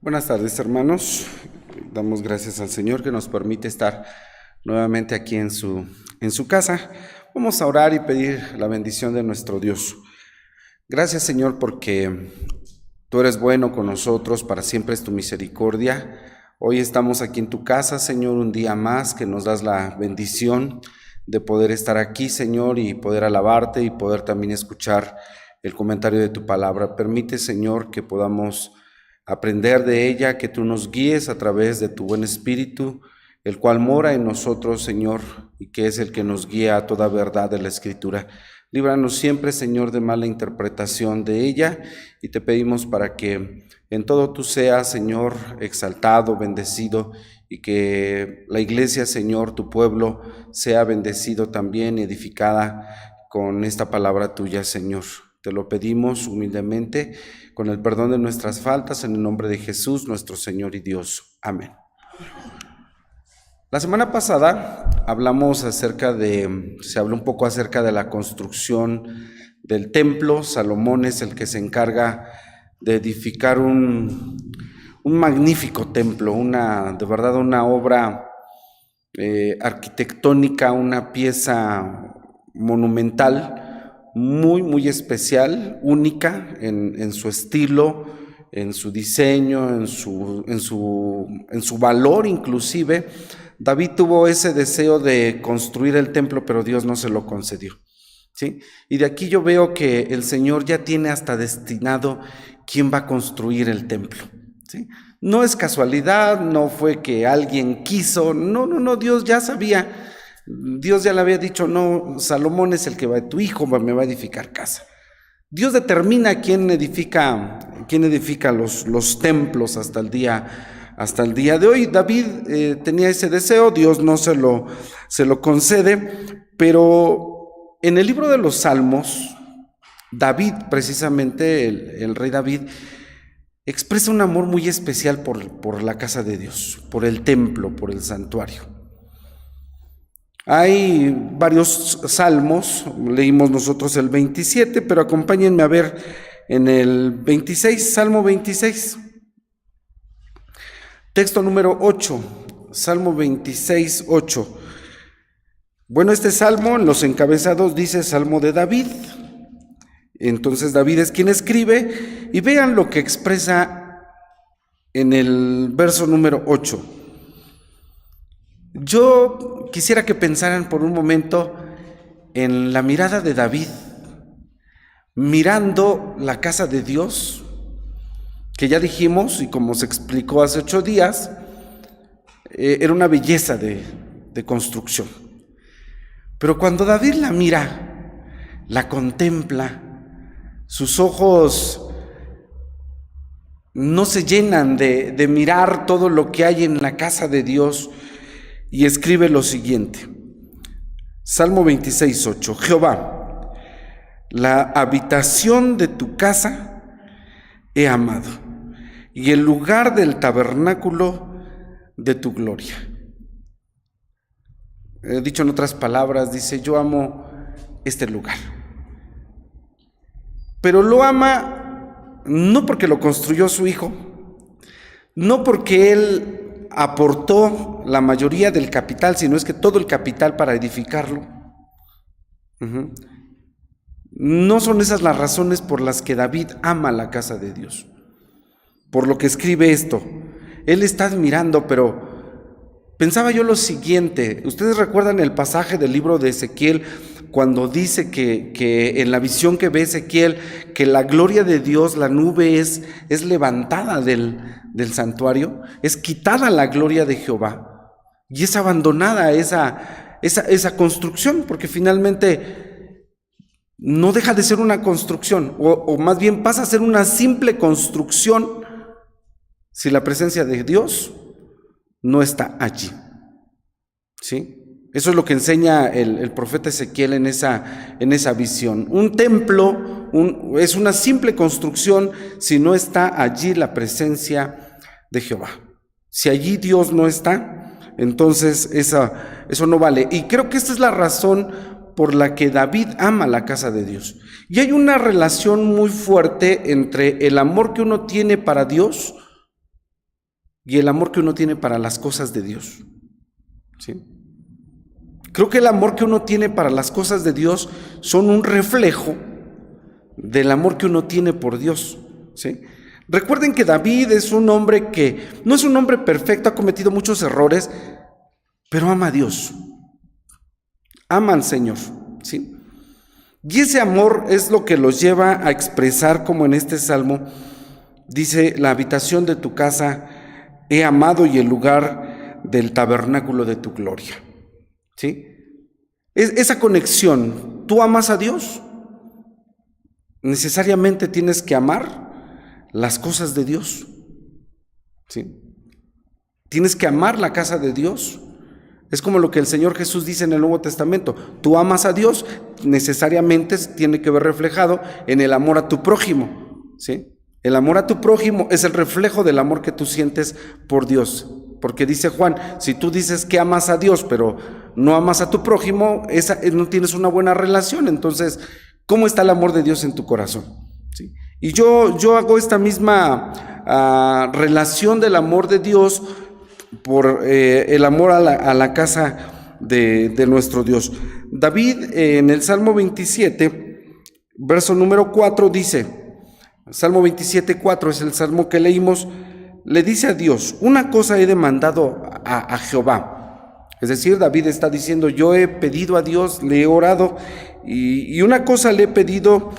Buenas tardes, hermanos. Damos gracias al Señor que nos permite estar nuevamente aquí en su casa. Vamos a orar y pedir la bendición de nuestro Dios. Gracias, Señor, porque tú eres bueno con nosotros, para siempre es tu misericordia. Hoy estamos aquí en tu casa, Señor, un día más que nos das la bendición de poder estar aquí, Señor, y poder alabarte y poder también escuchar el comentario de tu palabra. Permite, Señor, que podamos aprender de ella, que tú nos guíes a través de tu buen espíritu, el cual mora en nosotros, Señor, y que es el que nos guía a toda verdad de la Escritura. Líbranos siempre, Señor, de mala interpretación de ella, y te pedimos para que en todo tú seas, Señor, exaltado, bendecido, y que la iglesia, Señor, tu pueblo, sea bendecido también, edificada con esta palabra tuya, Señor. Te lo pedimos humildemente, con el perdón de nuestras faltas, en el nombre de Jesús, nuestro Señor y Dios. Amén. La semana pasada se habló un poco acerca de la construcción del templo. Salomón es el que se encarga de edificar un magnífico templo, de verdad una obra arquitectónica, una pieza monumental, muy, muy especial, única en su estilo, en su diseño, en su valor inclusive. David tuvo ese deseo de construir el templo, pero Dios no se lo concedió, ¿sí? Y de aquí yo veo que el Señor ya tiene hasta destinado quién va a construir el templo, ¿sí? No es casualidad, no fue que alguien quiso, no, Dios ya sabía. Dios ya le había dicho, no, Salomón es el que tu hijo me va a edificar casa. Dios determina quién edifica los templos hasta el día de hoy. David tenía ese deseo, Dios no se lo concede, pero en el libro de los Salmos, David, precisamente el rey David, expresa un amor muy especial por la casa de Dios, por el templo, por el santuario. Hay varios salmos, leímos nosotros el 27, pero acompáñenme a ver en el 26, Salmo 26. Texto número 8, Salmo 26, 8. Bueno, este salmo en los encabezados dice Salmo de David. Entonces David es quien escribe, y vean lo que expresa en el verso número 8. Yo quisiera que pensaran por un momento en la mirada de David, mirando la casa de Dios, que ya dijimos, y como se explicó hace 8 días, era una belleza de construcción. Pero cuando David la mira, la contempla, sus ojos no se llenan de mirar todo lo que hay en la casa de Dios, y escribe lo siguiente, Salmo 26, 8. Jehová, la habitación de tu casa he amado, y el lugar del tabernáculo de tu gloria. Dicho en otras palabras, dice, yo amo este lugar. Pero lo ama no porque lo construyó su hijo, no porque él aportó la mayoría del capital, sino es que todo el capital para edificarlo. No son esas las razones por las que David ama la casa de Dios. Por lo que escribe esto, él está admirando, pero pensaba yo lo siguiente. Ustedes recuerdan el pasaje del libro de Ezequiel, cuando dice que en la visión que ve Ezequiel, que la gloria de Dios, la nube es levantada del santuario, es quitada la gloria de Jehová, y es abandonada esa construcción, porque finalmente no deja de ser una construcción, o más bien pasa a ser una simple construcción si la presencia de Dios no está allí, ¿sí? Eso es lo que enseña el profeta Ezequiel en esa visión. Un templo es una simple construcción si no está allí la presencia de Jehová. Si allí Dios no está, entonces eso no vale. Y creo que esta es la razón por la que David ama la casa de Dios. Y hay una relación muy fuerte entre el amor que uno tiene para Dios y el amor que uno tiene para las cosas de Dios. ¿Sí? Creo que el amor que uno tiene para las cosas de Dios son un reflejo del amor que uno tiene por Dios. ¿Sí? Recuerden que David es un hombre que no es un hombre perfecto, ha cometido muchos errores, pero ama a Dios, ama al Señor. ¿Sí? Y ese amor es lo que los lleva a expresar, como en este salmo, dice: la habitación de tu casa he amado y el lugar del tabernáculo de tu gloria. ¿Sí? Esa conexión, ¿tú amas a Dios? Necesariamente tienes que amar las cosas de Dios. ¿Sí? Tienes que amar la casa de Dios. Es como lo que el Señor Jesús dice en el Nuevo Testamento: tú amas a Dios, necesariamente tiene que ver reflejado en el amor a tu prójimo. ¿Sí? El amor a tu prójimo es el reflejo del amor que tú sientes por Dios. Porque dice Juan, si tú dices que amas a Dios, pero no amas a tu prójimo, no tienes una buena relación. Entonces, ¿cómo está el amor de Dios en tu corazón? ¿Sí? Y yo hago esta misma relación del amor de Dios por el amor a la casa de nuestro Dios. David, en el Salmo 27, verso número 4, dice, Salmo 27, 4 es el salmo que leímos, le dice a Dios: una cosa he demandado a Jehová. Es decir, David está diciendo: yo he pedido a Dios, le he orado, y una cosa le he pedido,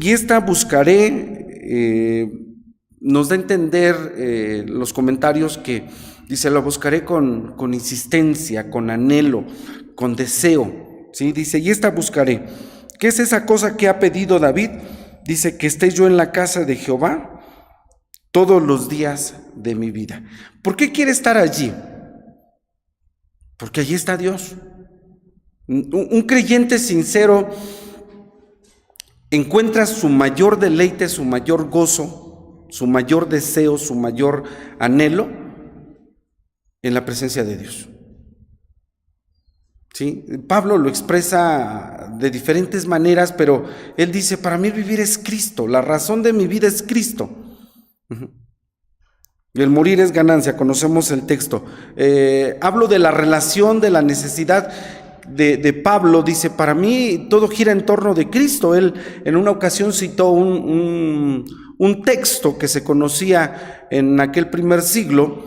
y esta buscaré. Nos da a entender los comentarios que dice: lo buscaré con insistencia, con anhelo, con deseo. ¿Sí? Dice: y esta buscaré. ¿Qué es esa cosa que ha pedido David? Dice: que esté yo en la casa de Jehová todos los días de mi vida. ¿Por qué quiere estar allí? Porque allí está Dios. Un creyente sincero encuentra su mayor deleite, su mayor gozo, su mayor deseo, su mayor anhelo en la presencia de Dios. ¿Sí? Pablo lo expresa de diferentes maneras, pero él dice: para mí vivir es Cristo, la razón de mi vida es Cristo. Y el morir es ganancia, conocemos el texto. Hablo de la relación, de la necesidad de Pablo. Dice: para mí todo gira en torno de Cristo. Él en una ocasión citó un texto que se conocía en aquel primer siglo,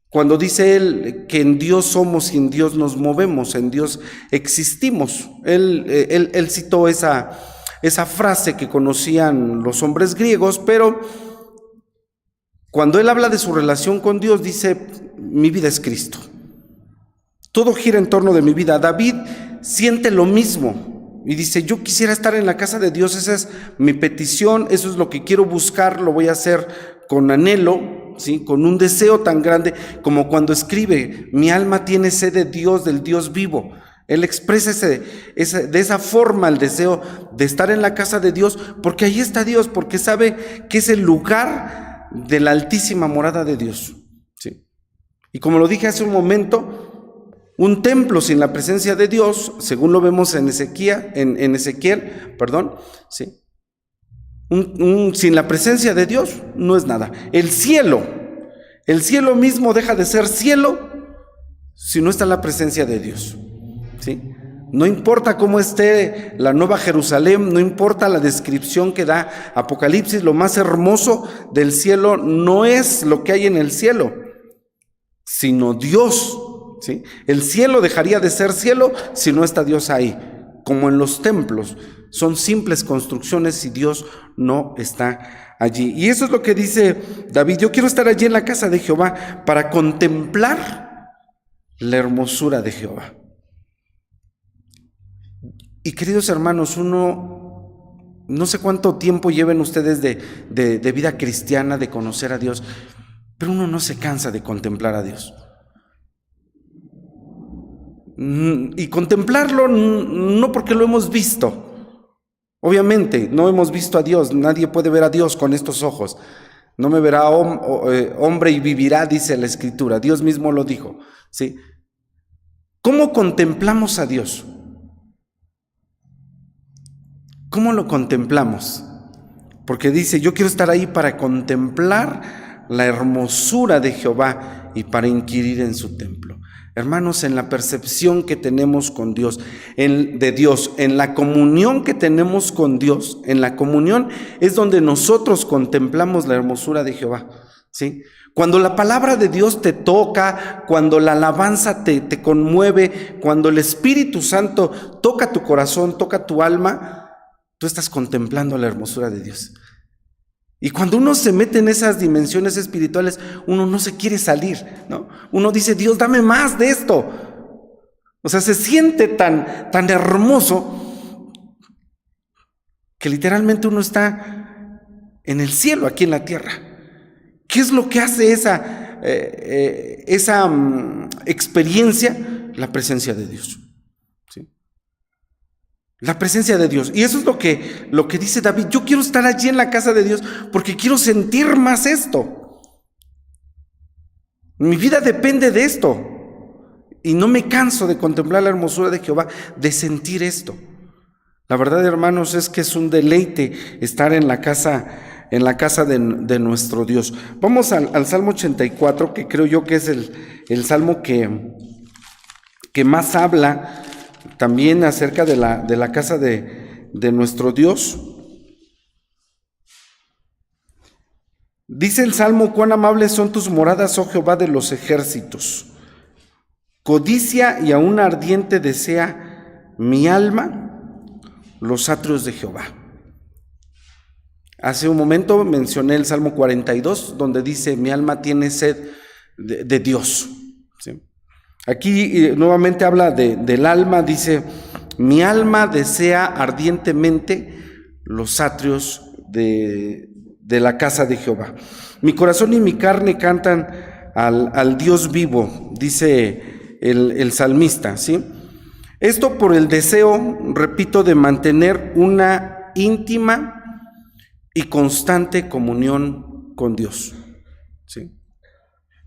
cuando dice él que en Dios somos y en Dios nos movemos, en Dios existimos. Él citó esa frase que conocían los hombres griegos, pero cuando él habla de su relación con Dios, dice: mi vida es Cristo. Todo gira en torno de mi vida. David siente lo mismo y dice: yo quisiera estar en la casa de Dios, esa es mi petición, eso es lo que quiero buscar, lo voy a hacer con anhelo, ¿sí? Con un deseo tan grande como cuando escribe: mi alma tiene sed de Dios, del Dios vivo. Él expresa de esa forma el deseo de estar en la casa de Dios, porque ahí está Dios, porque sabe que es el lugar de la altísima morada de Dios. ¿Sí? Y como lo dije hace un momento, un templo sin la presencia de Dios, según lo vemos en Ezequiel, ¿sí? Sin la presencia de Dios no es nada. El cielo mismo deja de ser cielo si no está la presencia de Dios. ¿Sí? No importa cómo esté la Nueva Jerusalén, no importa la descripción que da Apocalipsis, lo más hermoso del cielo no es lo que hay en el cielo, sino Dios. ¿Sí? El cielo dejaría de ser cielo si no está Dios ahí, como en los templos. Son simples construcciones si Dios no está allí. Y eso es lo que dice David: yo quiero estar allí en la casa de Jehová para contemplar la hermosura de Jehová. Y queridos hermanos, no sé cuánto tiempo lleven ustedes de vida cristiana, de conocer a Dios, pero uno no se cansa de contemplar a Dios. Y contemplarlo no porque lo hemos visto. Obviamente, no hemos visto a Dios, nadie puede ver a Dios con estos ojos. No me verá hombre y vivirá, dice la Escritura, Dios mismo lo dijo. ¿Sí? ¿Cómo contemplamos a Dios? ¿Cómo lo contemplamos? Porque dice: yo quiero estar ahí para contemplar la hermosura de Jehová y para inquirir en su templo. Hermanos, en la percepción que tenemos con Dios, de Dios, en la comunión que tenemos con Dios, en la comunión es donde nosotros contemplamos la hermosura de Jehová, ¿sí? Cuando la palabra de Dios te toca, cuando la alabanza te conmueve, cuando el Espíritu Santo toca tu corazón, toca tu alma, tú estás contemplando la hermosura de Dios. Y cuando uno se mete en esas dimensiones espirituales, uno no se quiere salir, ¿no? Uno dice, Dios, dame más de esto. O sea, se siente tan hermoso que literalmente uno está en el cielo, aquí en la tierra. ¿Qué es lo que hace esa experiencia? La presencia de Dios, ¿sí? La presencia de Dios. Y eso es lo que dice David. Yo quiero estar allí en la casa de Dios porque quiero sentir más esto. Mi vida depende de esto. Y no me canso de contemplar la hermosura de Jehová, de sentir esto. La verdad, hermanos, es que es un deleite estar en la casa de nuestro Dios. Vamos al Salmo 84, que creo yo que es el salmo que más habla también acerca de la casa de nuestro Dios. Dice el Salmo: cuán amables son tus moradas, oh Jehová de los ejércitos. Codicia y aún ardiente desea mi alma los atrios de Jehová. Hace un momento mencioné el Salmo 42, donde dice: mi alma tiene sed de Dios, ¿sí? Aquí nuevamente habla del alma, dice: mi alma desea ardientemente los atrios de la casa de Jehová. Mi corazón y mi carne cantan al Dios vivo, dice el salmista, ¿sí? Esto por el deseo, repito, de mantener una íntima y constante comunión con Dios, ¿sí?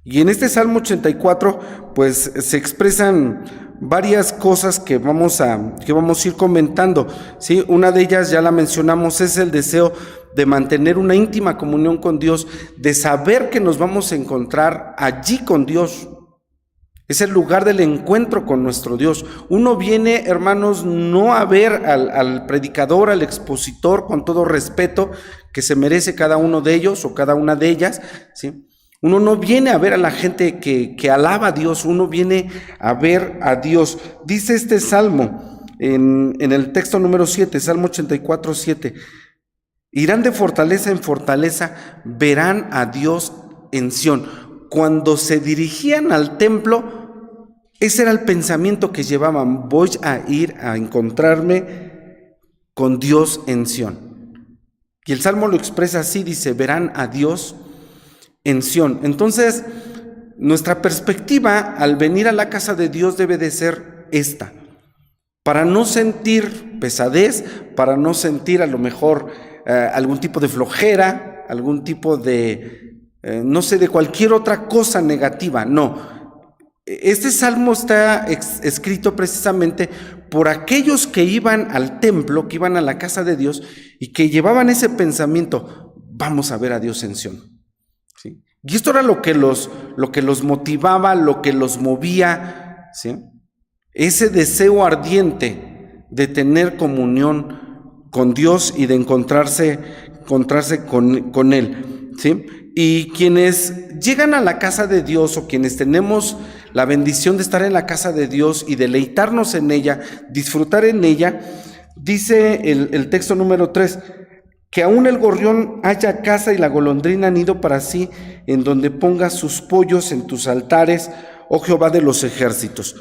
Y en este Salmo 84, pues se expresan varias cosas que vamos a ir comentando, ¿sí? Una de ellas ya la mencionamos, es el deseo de mantener una íntima comunión con Dios, de saber que nos vamos a encontrar allí con Dios. Es el lugar del encuentro con nuestro Dios. Uno viene, hermanos, no a ver al predicador, al expositor, con todo respeto que se merece cada uno de ellos o cada una de ellas, ¿sí? Uno no viene a ver a la gente que alaba a Dios, uno viene a ver a Dios. Dice este salmo en el texto número 7, Salmo 84, 7. Irán de fortaleza en fortaleza, verán a Dios en Sión. Cuando se dirigían al templo, ese era el pensamiento que llevaban: voy a ir a encontrarme con Dios en Sión. Y el Salmo lo expresa así, dice: verán a Dios en Sión. Entonces, nuestra perspectiva al venir a la casa de Dios debe de ser esta, para no sentir pesadez, para no sentir a lo mejor algún tipo de flojera, algún tipo de, no sé, de cualquier otra cosa negativa. No, este salmo está escrito precisamente por aquellos que iban al templo, que iban a la casa de Dios y que llevaban ese pensamiento: vamos a ver a Dios en Sión, ¿sí? Y esto era lo que los motivaba, lo que los movía, ¿sí? Ese deseo ardiente de tener comunión con Dios y de encontrarse con Él, ¿sí? Y quienes llegan a la casa de Dios, o quienes tenemos la bendición de estar en la casa de Dios y deleitarnos en ella, disfrutar en ella, dice el texto número 3, que aún el gorrión haya casa y la golondrina nido para sí, en donde ponga sus pollos en tus altares, oh Jehová de los ejércitos.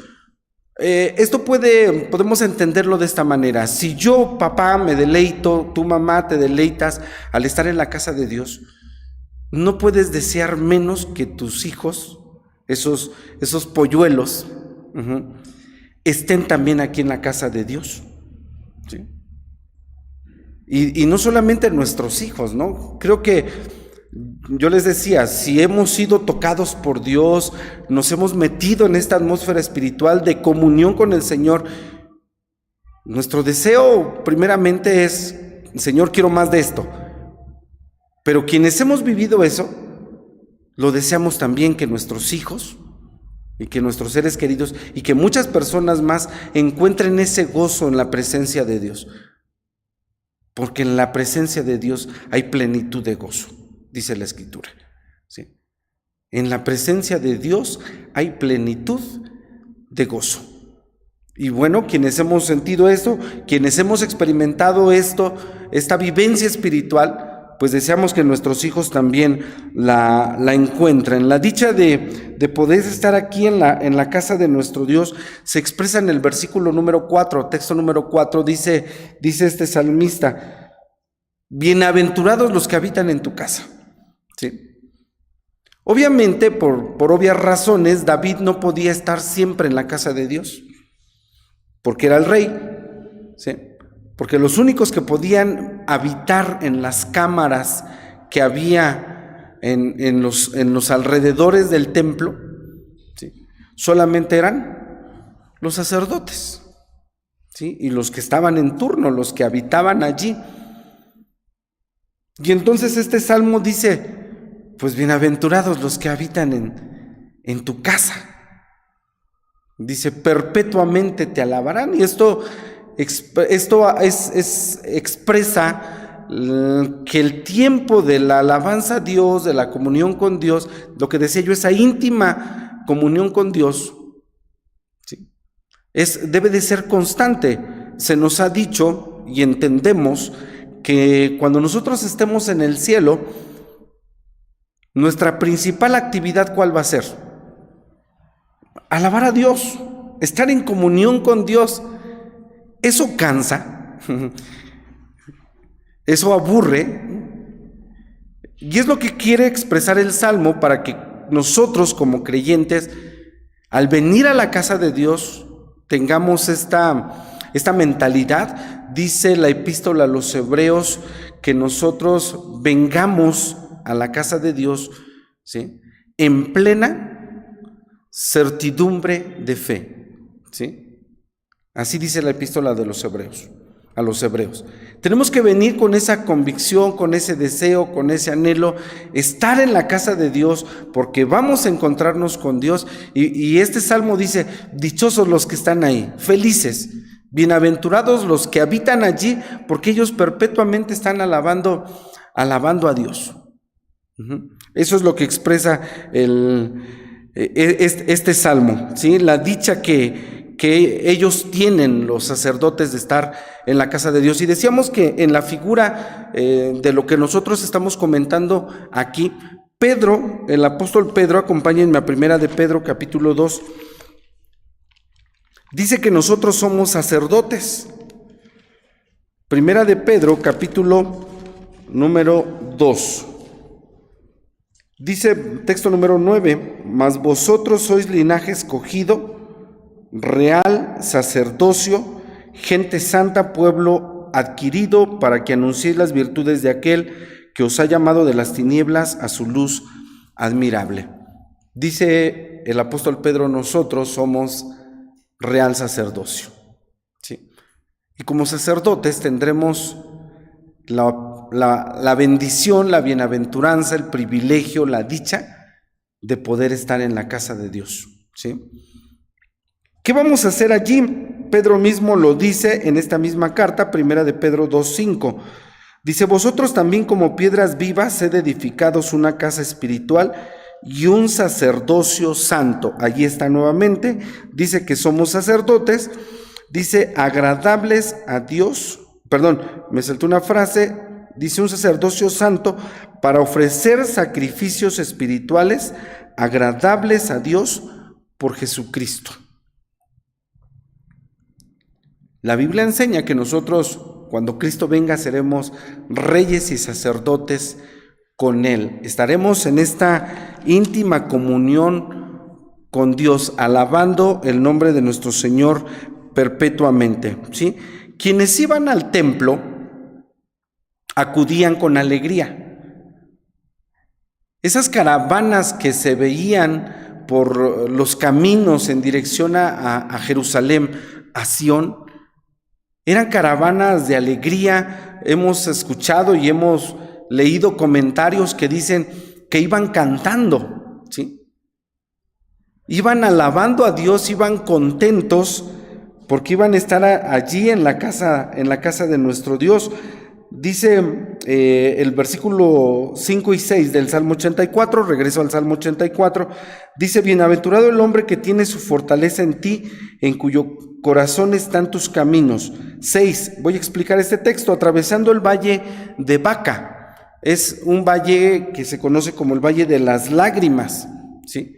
Esto podemos entenderlo de esta manera: si yo, papá, me deleito, tu mamá te deleitas al estar en la casa de Dios, no puedes desear menos que tus hijos, esos polluelos, estén también aquí en la casa de Dios, ¿sí? Y no solamente nuestros hijos, ¿no? Creo que yo les decía, si hemos sido tocados por Dios, nos hemos metido en esta atmósfera espiritual de comunión con el Señor, nuestro deseo primeramente es: Señor, quiero más de esto. Pero quienes hemos vivido eso, Lo deseamos también que nuestros hijos y que nuestros seres queridos y que muchas personas más encuentren ese gozo en la presencia de Dios. Porque en la presencia de Dios hay plenitud de gozo, dice la Escritura. ¿Sí? En la presencia de Dios hay plenitud de gozo. Y bueno, quienes hemos sentido esto, quienes hemos experimentado esto, esta vivencia espiritual, pues deseamos que nuestros hijos también la encuentren. La dicha de poder estar aquí en la casa de nuestro Dios se expresa en el versículo número 4, texto número 4, dice este salmista: bienaventurados los que habitan en tu casa. ¿Sí? Obviamente, por obvias razones, David no podía estar siempre en la casa de Dios, porque era el rey, ¿sí? Porque los únicos que podían habitar en las cámaras que había en los alrededores del templo, ¿sí?, solamente eran los sacerdotes, ¿sí?, y los que estaban en turno, los que habitaban allí. Y entonces este salmo dice: pues bienaventurados los que habitan en tu casa. Dice: perpetuamente te alabarán. Y esto expresa que el tiempo de la alabanza a Dios, de la comunión con Dios, lo que decía yo, esa íntima comunión con Dios, ¿sí?, debe de ser constante. Se nos ha dicho y entendemos que cuando nosotros estemos en el cielo, nuestra principal actividad, ¿cuál va a ser? Alabar a Dios, estar en comunión con Dios. Eso cansa, eso aburre, y es lo que quiere expresar el Salmo para que nosotros como creyentes, al venir a la casa de Dios, tengamos esta mentalidad. Dice la epístola a los Hebreos que nosotros vengamos a la casa de Dios, ¿sí?, en plena certidumbre de fe, ¿sí? Así dice la epístola de los Hebreos, a los Hebreos. Tenemos que venir con esa convicción, con ese deseo, con ese anhelo, estar en la casa de Dios, porque vamos a encontrarnos con Dios. Y este salmo dice: dichosos los que están ahí, felices, bienaventurados los que habitan allí, porque ellos perpetuamente están alabando a Dios. Eso es lo que expresa este salmo, ¿sí? La dicha que ellos tienen, los sacerdotes, de estar en la casa de Dios. Y decíamos que en la figura de lo que nosotros estamos comentando aquí, Pedro, el apóstol Pedro, acompáñenme a Primera de Pedro, capítulo 2, dice que nosotros somos sacerdotes. Primera de Pedro, capítulo número 2. Dice, texto número 9: mas vosotros sois linaje escogido, real sacerdocio, gente santa, pueblo adquirido, para que anunciéis las virtudes de aquel que os ha llamado de las tinieblas a su luz admirable. Dice el apóstol Pedro: nosotros somos real sacerdocio, ¿sí? Y como sacerdotes tendremos la bendición, la bienaventuranza, el privilegio, la dicha de poder estar en la casa de Dios, ¿sí? ¿Qué vamos a hacer allí? Pedro mismo lo dice en esta misma carta, Primera de Pedro 2:5. Dice: vosotros también, como piedras vivas, sed edificados una casa espiritual y un sacerdocio santo. Allí está nuevamente, dice que somos sacerdotes, dice agradables a Dios, me saltó una frase, dice un sacerdocio santo para ofrecer sacrificios espirituales agradables a Dios por Jesucristo. La Biblia enseña que nosotros, cuando Cristo venga, seremos reyes y sacerdotes con Él. Estaremos en esta íntima comunión con Dios, alabando el nombre de nuestro Señor perpetuamente, ¿sí? Quienes iban al templo acudían con alegría. Esas caravanas que se veían por los caminos en dirección a Jerusalén, a Sión, eran caravanas de alegría. Hemos escuchado y hemos leído comentarios que dicen que iban cantando, ¿sí? Iban alabando a Dios, iban contentos porque iban a estar allí en la casa de nuestro Dios. Dice el versículo 5 y 6 del Salmo 84, regreso al Salmo 84, dice: bienaventurado el hombre que tiene su fortaleza en ti, en cuyo corazón están tus caminos. 6, voy a explicar este texto: atravesando el valle de Baca. Es un valle que se conoce como el Valle de las Lágrimas, ¿sí?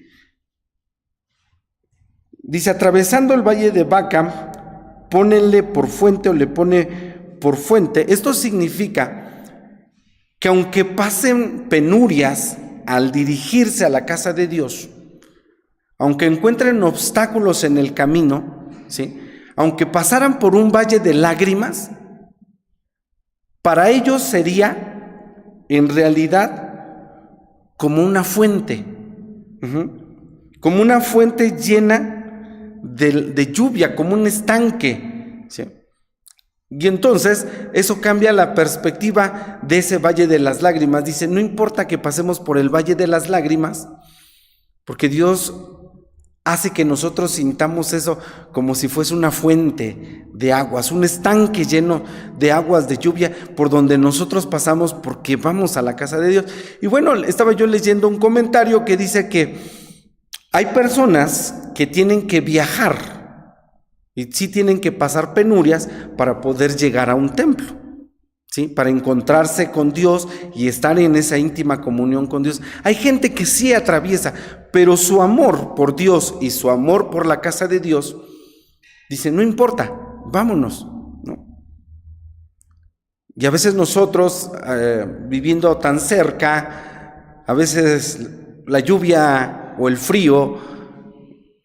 Dice: atravesando el valle de Baca, pónele por fuente, o le pone por fuente. Esto significa que aunque pasen penurias al dirigirse a la casa de Dios, aunque encuentren obstáculos en el camino, ¿sí? Aunque pasaran por un valle de lágrimas, para ellos sería en realidad como una fuente, como una fuente llena de lluvia, como un estanque, ¿sí? Y entonces eso cambia la perspectiva de ese valle de las lágrimas. Dice: no importa que pasemos por el valle de las lágrimas, porque Dios hace que nosotros sintamos eso como si fuese una fuente de aguas, un estanque lleno de aguas de lluvia por donde nosotros pasamos porque vamos a la casa de Dios. Y bueno, estaba yo leyendo un comentario que dice que hay personas que tienen que viajar y sí tienen que pasar penurias para poder llegar a un templo, ¿sí? Para encontrarse con Dios y estar en esa íntima comunión con Dios. Hay gente que sí atraviesa, pero su amor por Dios y su amor por la casa de Dios, dice: no importa, vámonos, ¿no? Y a veces nosotros, viviendo tan cerca, a veces la lluvia o el frío,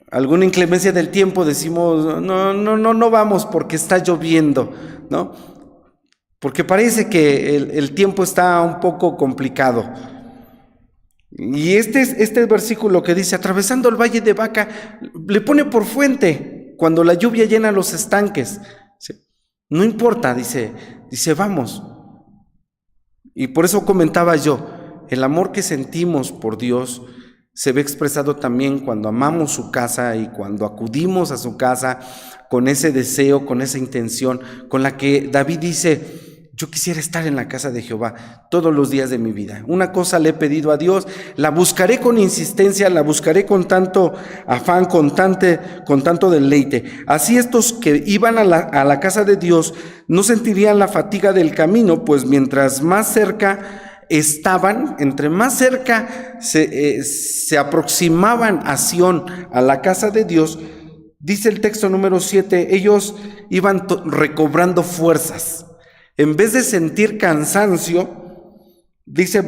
alguna inclemencia del tiempo, decimos: no vamos porque está lloviendo, ¿no? Porque parece que el tiempo está un poco complicado. Y este versículo que dice: atravesando el valle de Baca, le pone por fuente cuando la lluvia llena los estanques, ¿sí? No importa, dice vamos. Y por eso comentaba yo, el amor que sentimos por Dios se ve expresado también cuando amamos su casa y cuando acudimos a su casa con ese deseo, con esa intención, con la que David dice: yo quisiera estar en la casa de Jehová todos los días de mi vida. Una cosa le he pedido a Dios, la buscaré con insistencia, la buscaré con tanto afán, con tanto deleite. Así estos que iban a la casa de Dios no sentirían la fatiga del camino, pues mientras más cerca estaban, entre más cerca se aproximaban a Sión, a la casa de Dios, dice el texto número 7, ellos iban recobrando fuerzas. En vez de sentir cansancio, dice el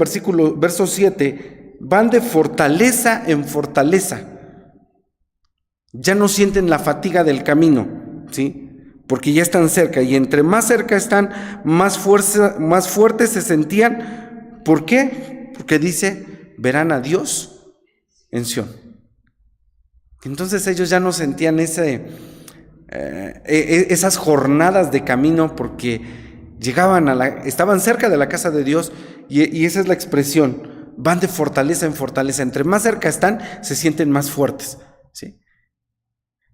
verso 7, van de fortaleza en fortaleza. Ya no sienten la fatiga del camino, ¿sí? Porque ya están cerca, y entre más cerca están, más fuertes se sentían. ¿Por qué? Porque dice: verán a Dios en Sión. Entonces ellos ya no sentían esas jornadas de camino, porque estaban cerca de la casa de Dios, y esa es la expresión: van de fortaleza en fortaleza. Entre más cerca están, se sienten más fuertes, ¿sí?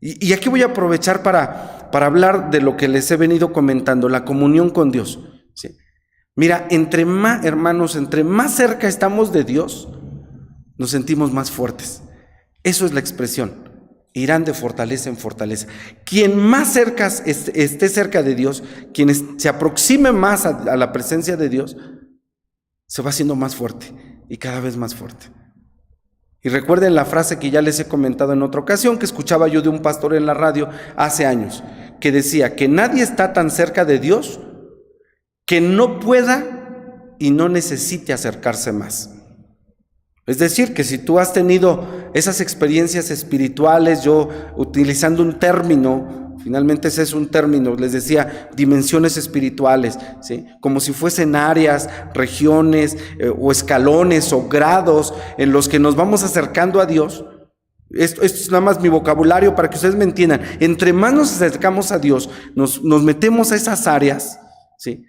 Y aquí voy a aprovechar para hablar de lo que les he venido comentando, la comunión con Dios, ¿sí? Mira, hermanos, entre más cerca estamos de Dios, nos sentimos más fuertes. Eso es la expresión: irán de fortaleza en fortaleza. Quien más cerca esté cerca de Dios, quien se aproxime más a la presencia de Dios, se va haciendo más fuerte y cada vez más fuerte. Y recuerden la frase que ya les he comentado en otra ocasión, que escuchaba yo de un pastor en la radio hace años, que decía que nadie está tan cerca de Dios que no pueda y no necesite acercarse más. Es decir, que si tú has tenido esas experiencias espirituales, yo utilizando un término, finalmente ese es un término, les decía, dimensiones espirituales, ¿sí? Como si fuesen áreas, regiones o escalones o grados en los que nos vamos acercando a Dios. Esto es nada más mi vocabulario para que ustedes me entiendan. Entre más nos acercamos a Dios, nos metemos a esas áreas, ¿sí?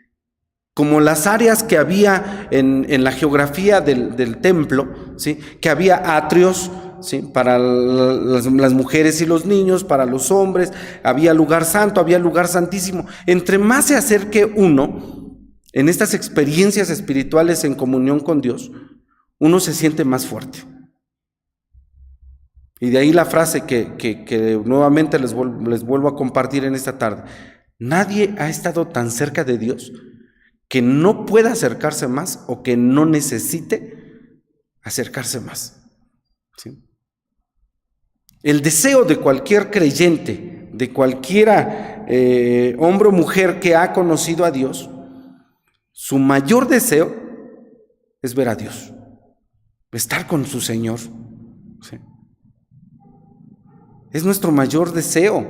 como las áreas que había en la geografía del templo, ¿sí? Que había atrios, ¿sí? Para las mujeres y los niños, para los hombres, había lugar santo, había lugar santísimo. Entre más se acerque uno en estas experiencias espirituales en comunión con Dios, uno se siente más fuerte. Y de ahí la frase que nuevamente les vuelvo a compartir en esta tarde. Nadie ha estado tan cerca de Dios que no pueda acercarse más o que no necesite acercarse más. ¿Sí? El deseo de cualquier creyente, de cualquiera hombre o mujer que ha conocido a Dios, su mayor deseo es ver a Dios, estar con su Señor. ¿Sí? Es nuestro mayor deseo.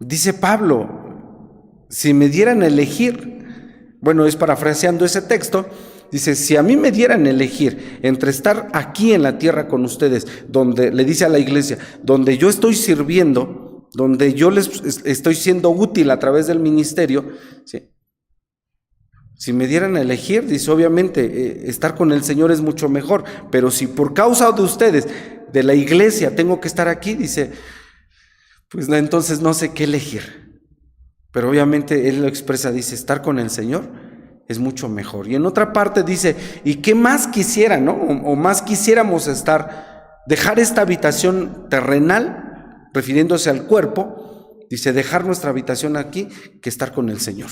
Dice Pablo, si me dieran a elegir, bueno, es parafraseando ese texto, dice, si a mí me dieran a elegir entre estar aquí en la tierra con ustedes, donde le dice a la iglesia, donde yo estoy sirviendo, donde yo les estoy siendo útil a través del ministerio, ¿sí? Si me dieran a elegir, dice, obviamente estar con el Señor es mucho mejor, pero si por causa de ustedes, de la iglesia, tengo que estar aquí, dice, pues entonces no sé qué elegir. Pero obviamente él lo expresa, dice, estar con el Señor es mucho mejor. Y en otra parte dice, ¿y qué más quisiera, no? O más quisiéramos estar, dejar esta habitación terrenal, refiriéndose al cuerpo, dice, dejar nuestra habitación aquí que estar con el Señor.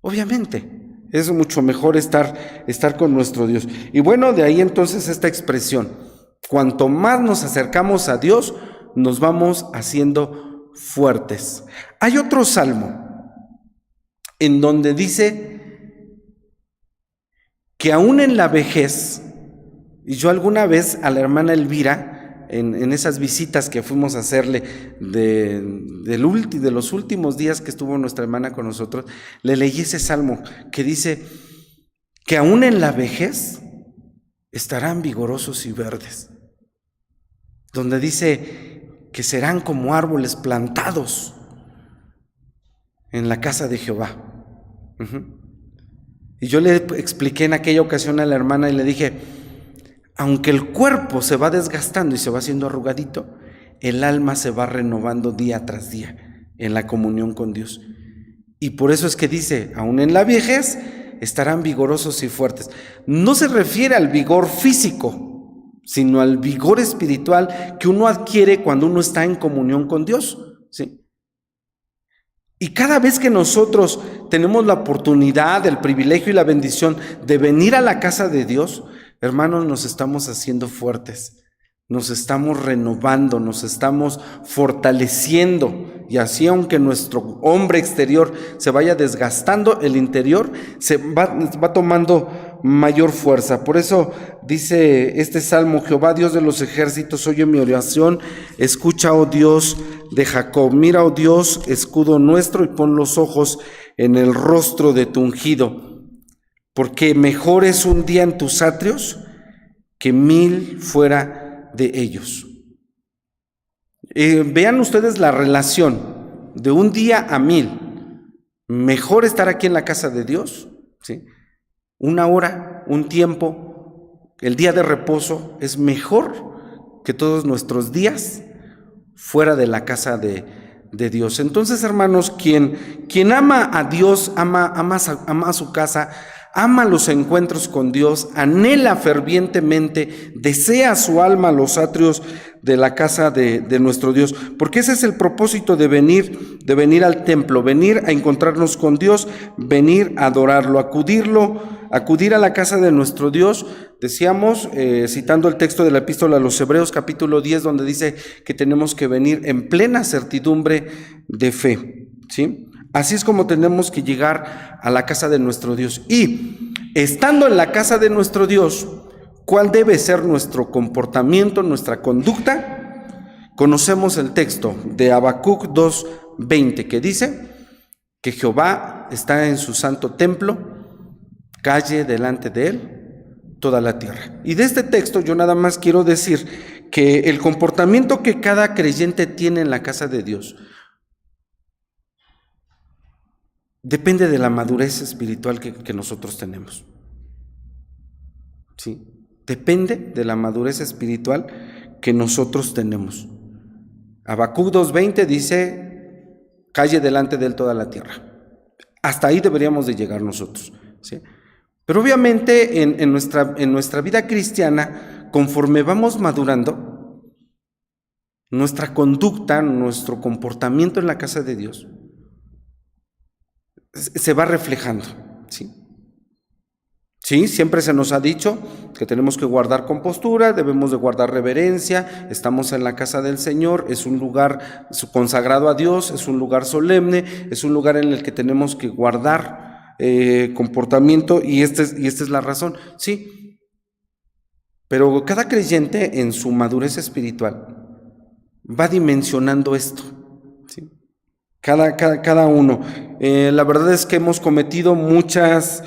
Obviamente, es mucho mejor estar con nuestro Dios. Y bueno, de ahí entonces esta expresión, cuanto más nos acercamos a Dios, nos vamos haciendo fuertes. Hay otro salmo en donde dice que aún en la vejez, y yo alguna vez a la hermana Elvira, en esas visitas que fuimos a hacerle de los últimos días que estuvo nuestra hermana con nosotros, le leí ese salmo que dice que aún en la vejez estarán vigorosos y verdes, donde dice que serán como árboles plantados en la casa de Jehová. Y yo le expliqué en aquella ocasión a la hermana y le dije, aunque el cuerpo se va desgastando y se va haciendo arrugadito, el alma se va renovando día tras día en la comunión con Dios. Y por eso es que dice, aún en la vejez estarán vigorosos y fuertes. No se refiere al vigor físico, sino al vigor espiritual que uno adquiere cuando uno está en comunión con Dios, ¿sí? Y cada vez que nosotros tenemos la oportunidad, el privilegio y la bendición de venir a la casa de Dios, hermanos, nos estamos haciendo fuertes, nos estamos renovando, nos estamos fortaleciendo. Y así, aunque nuestro hombre exterior se vaya desgastando, el interior se va tomando mayor fuerza. Por eso dice este salmo, Jehová Dios de los ejércitos, oye mi oración, escucha, oh Dios de Jacob, mira, oh Dios, escudo nuestro, y pon los ojos en el rostro de tu ungido, porque mejor es un día en tus atrios que 1000 fuera de ellos. Vean ustedes la relación de un día a 1000. Mejor estar aquí en la casa de Dios, ¿sí? Una hora, un tiempo, el día de reposo es mejor que todos nuestros días fuera de la casa de Dios. Entonces, hermanos, quien ama a Dios, ama su casa, ama los encuentros con Dios, anhela fervientemente, desea su alma los atrios de la casa de nuestro Dios, porque ese es el propósito de venir al templo, venir a encontrarnos con Dios, venir a adorarlo, acudir a la casa de nuestro Dios. Decíamos, citando el texto de la epístola a los Hebreos, capítulo 10, donde dice que tenemos que venir en plena certidumbre de fe, ¿sí? Así es como tenemos que llegar a la casa de nuestro Dios. Y estando en la casa de nuestro Dios, ¿cuál debe ser nuestro comportamiento, nuestra conducta? Conocemos el texto de Habacuc 2:20, que dice que Jehová está en su santo templo, calle delante de él toda la tierra. Y de este texto yo nada más quiero decir que el comportamiento que cada creyente tiene en la casa de Dios depende de la madurez espiritual que nosotros tenemos. ¿Sí? Depende de la madurez espiritual que nosotros tenemos. Habacuc 2:20 dice: calle delante de él toda la tierra. Hasta ahí deberíamos de llegar nosotros, ¿sí? Pero obviamente en nuestra vida cristiana, conforme vamos madurando, nuestra conducta, nuestro comportamiento en la casa de Dios se va reflejando, ¿sí? Sí, siempre se nos ha dicho que tenemos que guardar compostura, debemos de guardar reverencia, estamos en la casa del Señor, es un lugar consagrado a Dios, es un lugar solemne, es un lugar en el que tenemos que guardar comportamiento y esta es la razón, sí. Pero cada creyente en su madurez espiritual va dimensionando esto, ¿sí? Cada uno. La verdad es que hemos cometido muchas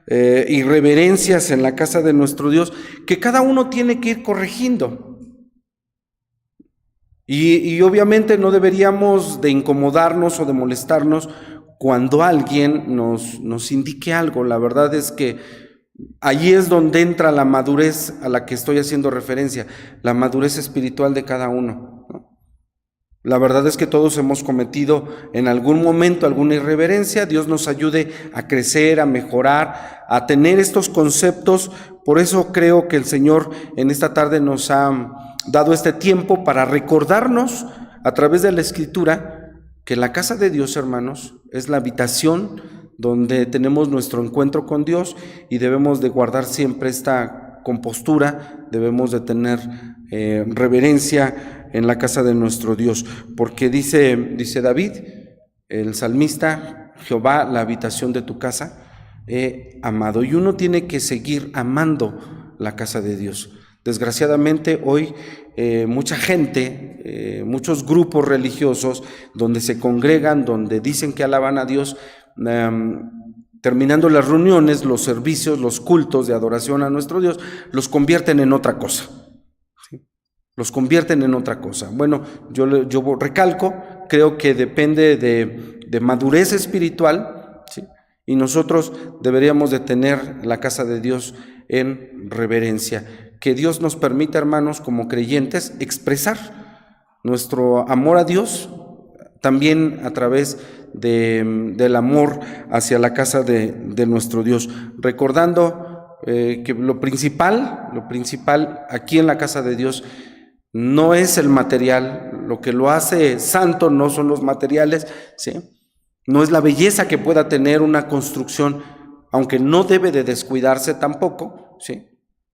irreverencias en la casa de nuestro Dios que cada uno tiene que ir corrigiendo. Y obviamente no deberíamos de incomodarnos o de molestarnos cuando alguien nos indique algo. La verdad es que allí es donde entra la madurez a la que estoy haciendo referencia, la madurez espiritual de cada uno, ¿no? La verdad es que todos hemos cometido en algún momento alguna irreverencia. Dios nos ayude a crecer, a mejorar, a tener estos conceptos. Por eso creo que el Señor en esta tarde nos ha dado este tiempo para recordarnos a través de la Escritura que la casa de Dios, hermanos, es la habitación donde tenemos nuestro encuentro con Dios y debemos de guardar siempre esta compostura, debemos de tener reverencia en la casa de nuestro Dios, porque dice David, el salmista: Jehová, la habitación de tu casa he amado. Y uno tiene que seguir amando la casa de Dios. Desgraciadamente hoy mucha gente, muchos grupos religiosos donde se congregan, donde dicen que alaban a Dios, terminando las reuniones, los servicios, los cultos de adoración a nuestro Dios, los convierten en otra cosa. Los convierten en otra cosa. Bueno, yo recalco, creo que depende de madurez espiritual, ¿sí? Y nosotros deberíamos de tener la casa de Dios en reverencia. Que Dios nos permita, hermanos, como creyentes, expresar nuestro amor a Dios también a través del amor hacia la casa de nuestro Dios, recordando que lo principal aquí en la casa de Dios no es el material. Lo que lo hace santo no son los materiales, ¿sí? No es la belleza que pueda tener una construcción, aunque no debe de descuidarse tampoco, ¿sí?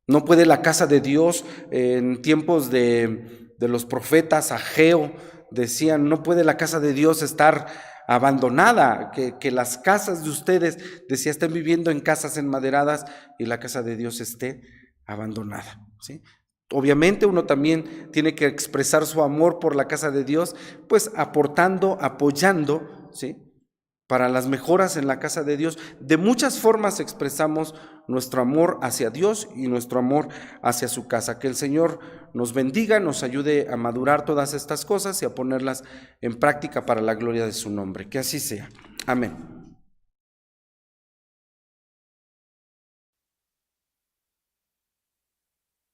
No puede la casa de Dios, en tiempos de los profetas, Ageo decían: no puede la casa de Dios estar abandonada, que las casas de ustedes, decía, estén viviendo en casas enmaderadas y la casa de Dios esté abandonada, ¿sí? Obviamente uno también tiene que expresar su amor por la casa de Dios, pues aportando, apoyando, ¿sí?, para las mejoras en la casa de Dios. De muchas formas expresamos nuestro amor hacia Dios y nuestro amor hacia su casa. Que el Señor nos bendiga, nos ayude a madurar todas estas cosas y a ponerlas en práctica para la gloria de su nombre. Que así sea. Amén.